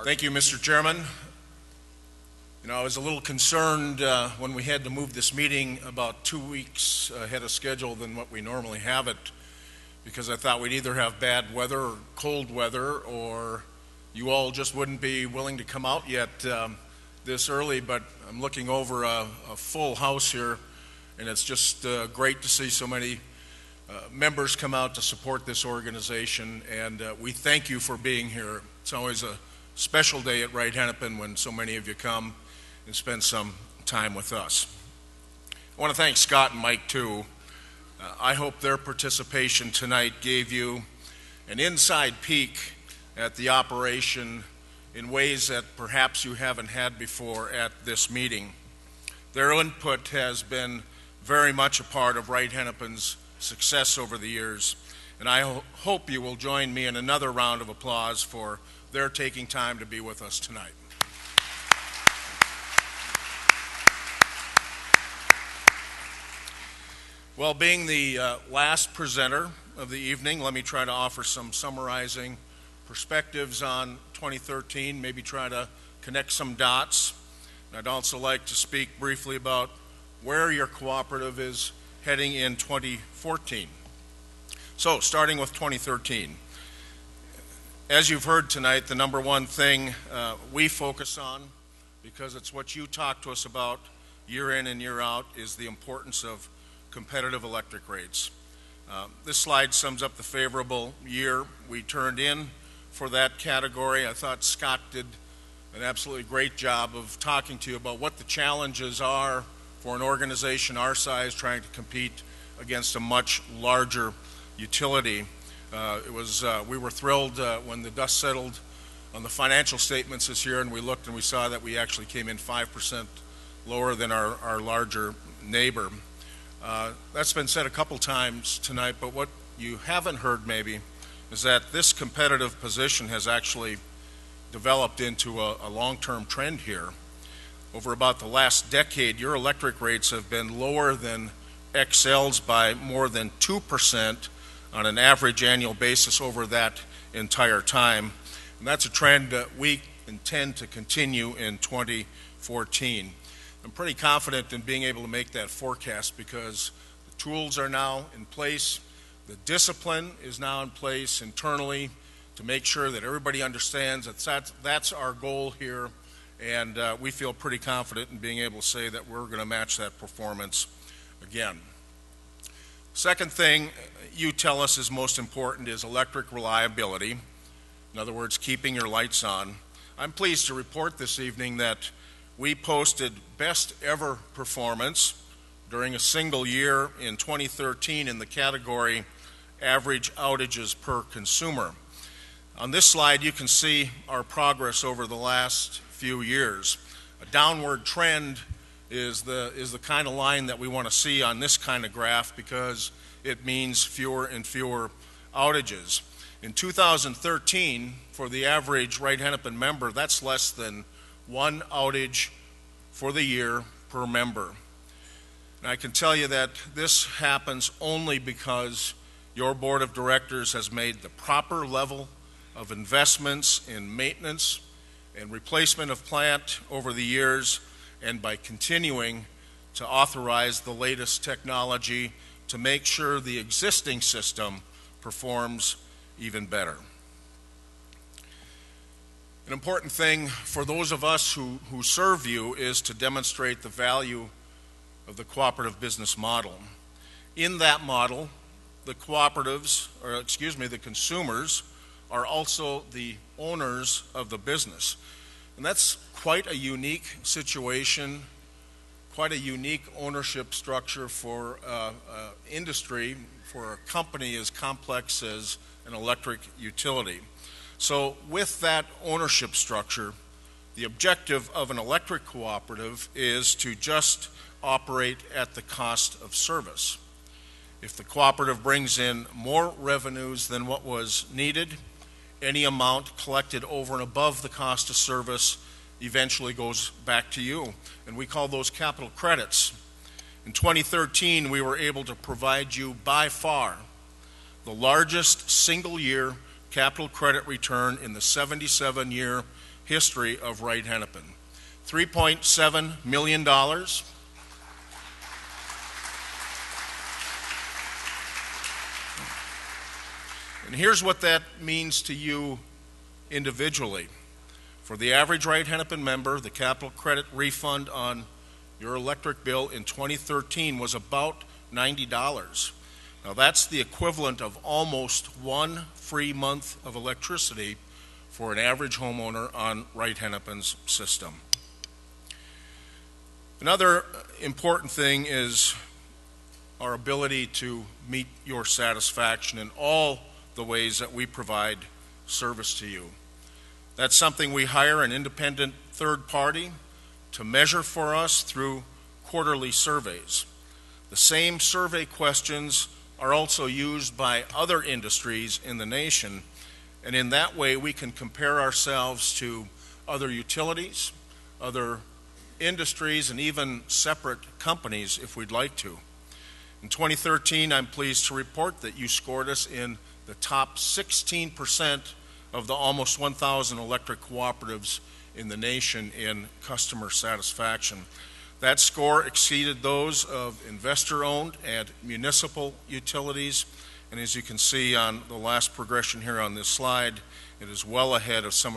Thank you, Mr. Chairman. I was a little concerned when we had to move this meeting about 2 weeks ahead of schedule than what we normally have it, because I thought we'd either have bad weather or cold weather, or you all just wouldn't be willing to come out yet this early. But I'm looking over a full house here, and it's just great to see so many members come out to support this organization, and we thank you for being here. It's always a special day at Wright-Hennepin when so many of you come and spend some time with us. I want to thank Scott and Mike too. I hope their participation tonight gave you an inside peek at the operation in ways that perhaps you haven't had before at this meeting. Their input has been very much a part of Wright-Hennepin's success over the years, and I hope you will join me in another round of applause for their taking time to be with us tonight. Well, being the last presenter of the evening, let me try to offer some summarizing perspectives on 2013, maybe try to connect some dots. And I'd also like to speak briefly about where your cooperative is heading in 2014. So, starting with 2013. As you've heard tonight, the number one thing we focus on, because it's what you talk to us about year in and year out, is the importance of competitive electric rates. This slide sums up the favorable year we turned in for that category. I thought Scott did an absolutely great job of talking to you about what the challenges are for an organization our size trying to compete against a much larger utility. We were thrilled when the dust settled on the financial statements this year, and we looked and we saw that we actually came in 5% lower than our larger neighbor. That's been said a couple times tonight, but what you haven't heard maybe is that this competitive position has actually developed into a long-term trend here. Over about the last decade, your electric rates have been lower than XL's by more than 2% on an average annual basis over that entire time. And that's a trend that we intend to continue in 2014. I'm pretty confident in being able to make that forecast because the tools are now in place, the discipline is now in place internally to make sure that everybody understands that that's our goal here, and we feel pretty confident in being able to say that we're going to match that performance again. Second thing you tell us is most important is electric reliability. In other words, keeping your lights on. I'm pleased to report this evening that we posted best ever performance during a single year in 2013 in the category average outages per consumer. On this slide you can see our progress over the last few years. A downward trend is the kind of line that we want to see on this kind of graph because it means fewer and fewer outages. In 2013, for the average Wright-Hennepin member, that's less than one outage for the year per member. And I can tell you that this happens only because your board of directors has made the proper level of investments in maintenance and replacement of plant over the years, and by continuing to authorize the latest technology to make sure the existing system performs even better. An important thing for those of us who serve you is to demonstrate the value of the cooperative business model. In that model, the consumers are also the owners of the business. And that's quite a unique situation, quite a unique ownership structure for industry, for a company as complex as an electric utility. So with that ownership structure, the objective of an electric cooperative is to just operate at the cost of service. If the cooperative brings in more revenues than what was needed, any amount collected over and above the cost of service eventually goes back to you, and we call those capital credits. In 2013, we were able to provide you by far the largest single-year capital credit return in the 77-year history of Wright-Hennepin. $3.7 million. And here's what that means to you individually. For the average Wright-Hennepin member, the capital credit refund on your electric bill in 2013 was about $90. Now that's the equivalent of almost one free month of electricity for an average homeowner on Wright-Hennepin's system. Another important thing is our ability to meet your satisfaction in all the ways that we provide service to you. That's something we hire an independent third party to measure for us through quarterly surveys. The same survey questions are also used by other industries in the nation, and in that way we can compare ourselves to other utilities, other industries, and even separate companies if we'd like to. In 2013, I'm pleased to report that you scored us in the top 16% of the almost 1,000 electric cooperatives in the nation in customer satisfaction. That score exceeded those of investor-owned and municipal utilities, and as you can see on the last progression here on this slide, it is well ahead of some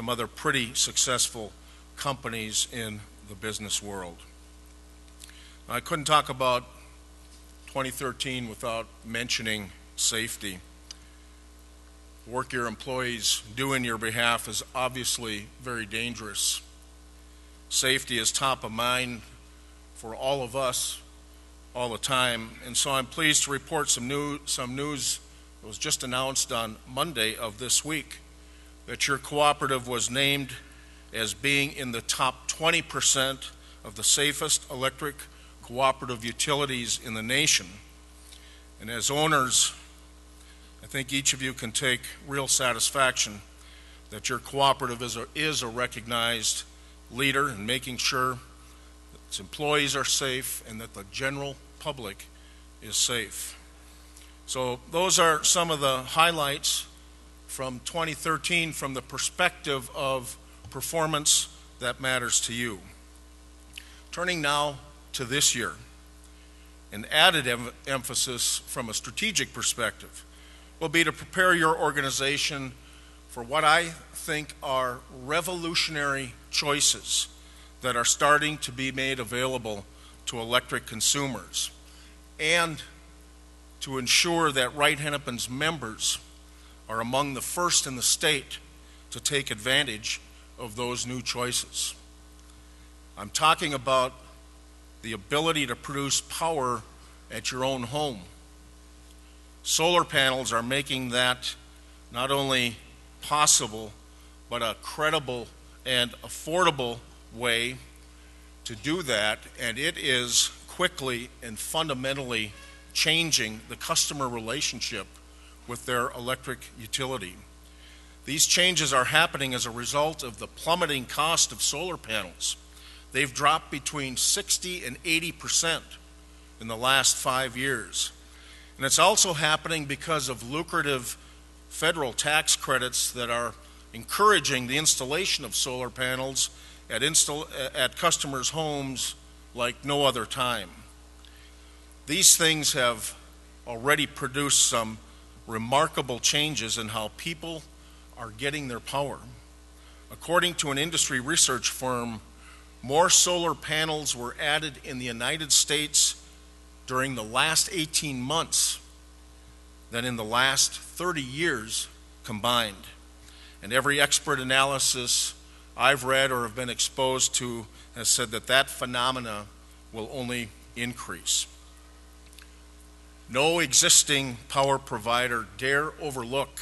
other pretty successful companies in the business world. I couldn't talk about 2013 without mentioning safety. The work your employees do in your behalf is obviously very dangerous. Safety is top of mind for all of us all the time, and so I'm pleased to report some news that was just announced on Monday of this week, that your cooperative was named as being in the top 20% of the safest electric cooperative utilities in the nation. And as owners, I think each of you can take real satisfaction that your cooperative is a recognized leader in making sure that its employees are safe and that the general public is safe. So those are some of the highlights from 2013 from the perspective of performance that matters to you. Turning now to this year, an added emphasis from a strategic perspective will be to prepare your organization for what I think are revolutionary choices that are starting to be made available to electric consumers, and to ensure that Wright-Hennepin's members are among the first in the state to take advantage of those new choices. I'm talking about the ability to produce power at your own home. Solar panels are making that not only possible, but a credible and affordable way to do that, and it is quickly and fundamentally changing the customer relationship with their electric utility. These changes are happening as a result of the plummeting cost of solar panels. They've dropped between 60 and 80% in the last 5 years. And it's also happening because of lucrative federal tax credits that are encouraging the installation of solar panels at customers' homes like no other time. These things have already produced some remarkable changes in how people are getting their power. According to an industry research firm, more solar panels were added in the United States during the last 18 months than in the last 30 years combined. And every expert analysis I've read or have been exposed to has said that that phenomena will only increase. No existing power provider dare overlook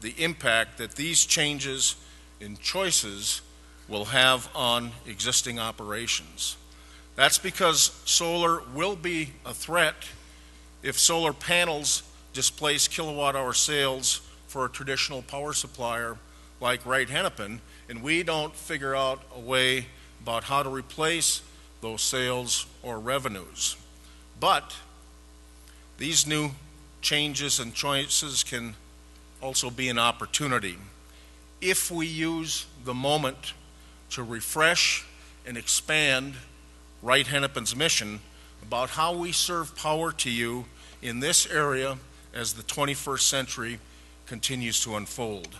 the impact that these changes in choices will have on existing operations. That's because solar will be a threat if solar panels displace kilowatt-hour sales for a traditional power supplier like Wright-Hennepin, and we don't figure out a way about how to replace those sales or revenues. But these new changes and choices can also be an opportunity. if we use the moment to refresh and expand Wright-Hennepin's mission about how we serve power to you in this area as the 21st century continues to unfold.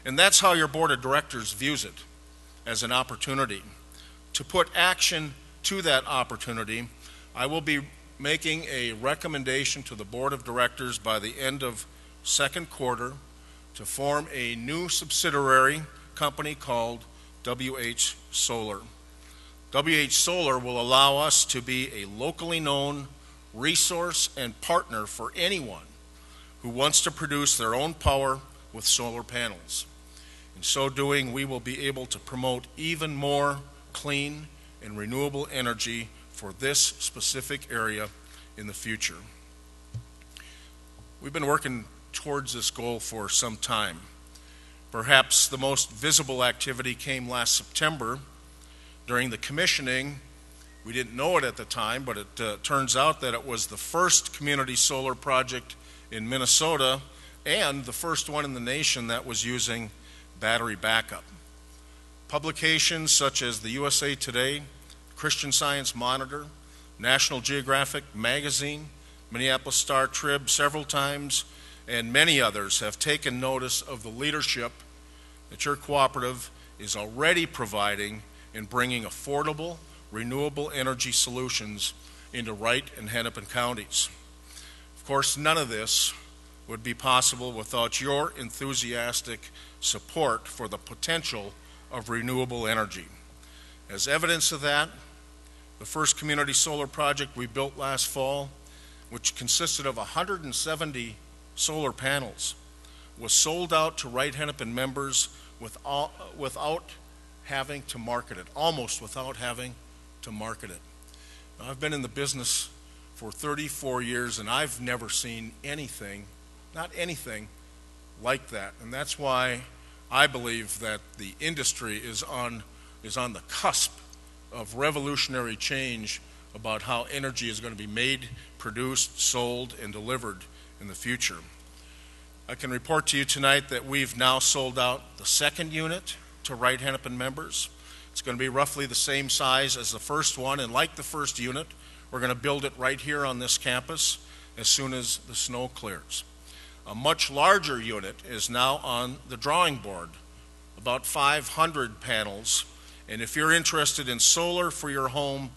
And that's how your board of directors views it, as an opportunity. To put action to that opportunity, I will be making a recommendation to the board of directors by the end of second quarter to form a new subsidiary company called WH Solar. WH Solar will allow us to be a locally known resource and partner for anyone who wants to produce their own power with solar panels. In so doing, we will be able to promote even more clean and renewable energy for this specific area in the future. We've been working towards this goal for some time. Perhaps the most visible activity came last September during the commissioning. We didn't know it at the time, but it turns out that it was the first community solar project in Minnesota and the first one in the nation that was using battery backup. Publications such as the USA Today, Christian Science Monitor, National Geographic Magazine, Minneapolis Star-Trib several times, and many others have taken notice of the leadership that your cooperative is already providing in bringing affordable, renewable energy solutions into Wright and Hennepin counties. Of course, none of this would be possible without your enthusiastic support for the potential of renewable energy. As evidence of that, the first community solar project we built last fall, which consisted of 170 solar panels, was sold out to Wright-Hennepin members without having to market it, almost without having to market it. Now, I've been in the business for 34 years and I've never seen anything, not anything like that. And that's why I believe that the industry is on the cusp of revolutionary change about how energy is going to be made, produced, sold, and delivered in the future. I can report to you tonight that we've now sold out the second unit to Wright-Hennepin members. It's going to be roughly the same size as the first one, and like the first unit, we're going to build it right here on this campus as soon as the snow clears. A much larger unit is now on the drawing board, about 500 panels, and if you're interested in solar for your home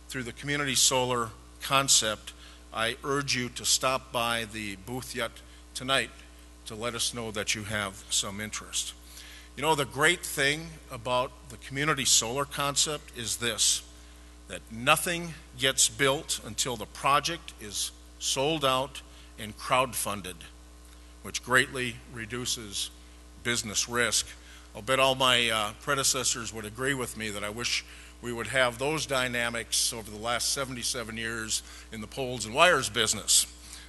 through the community solar concept, I urge you to stop by the booth yet tonight to let us know that you have some interest. You know, the great thing about the community solar concept is this, that nothing gets built until the project is sold out and crowdfunded, which greatly reduces business risk. I'll bet all my predecessors would agree with me that I wish we would have those dynamics over the last 77 years in the poles and wires business.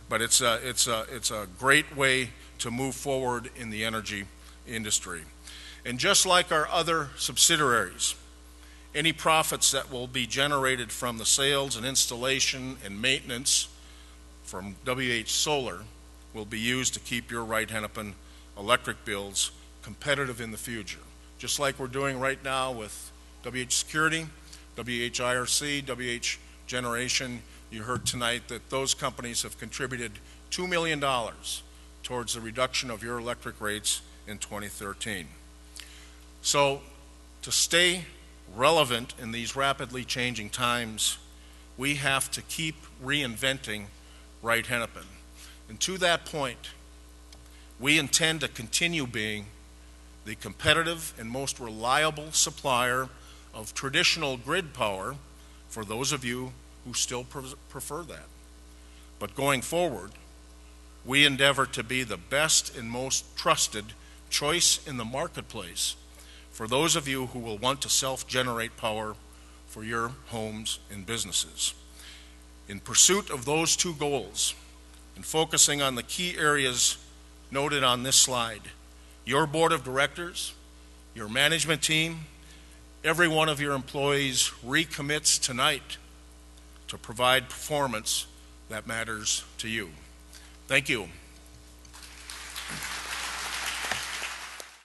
But it's a great way to move forward in the energy industry. And just like our other subsidiaries, any profits that will be generated from the sales and installation and maintenance from WH Solar will be used to keep your Wright-Hennepin electric bills competitive in the future. Just like we're doing right now with WH Security, WHIRC, WH Generation. You heard tonight that those companies have contributed $2 million towards the reduction of your electric rates in 2013. So to stay relevant in these rapidly changing times, we have to keep reinventing Wright-Hennepin. And to that point, we intend to continue being the competitive and most reliable supplier of traditional grid power for those of you who still prefer that. But going forward, we endeavor to be the best and most trusted choice in the marketplace for those of you who will want to self-generate power for your homes and businesses. In pursuit of those two goals, and focusing on the key areas noted on this slide, your board of directors, your management team, every one of your employees recommits tonight to provide performance that matters to you. Thank you.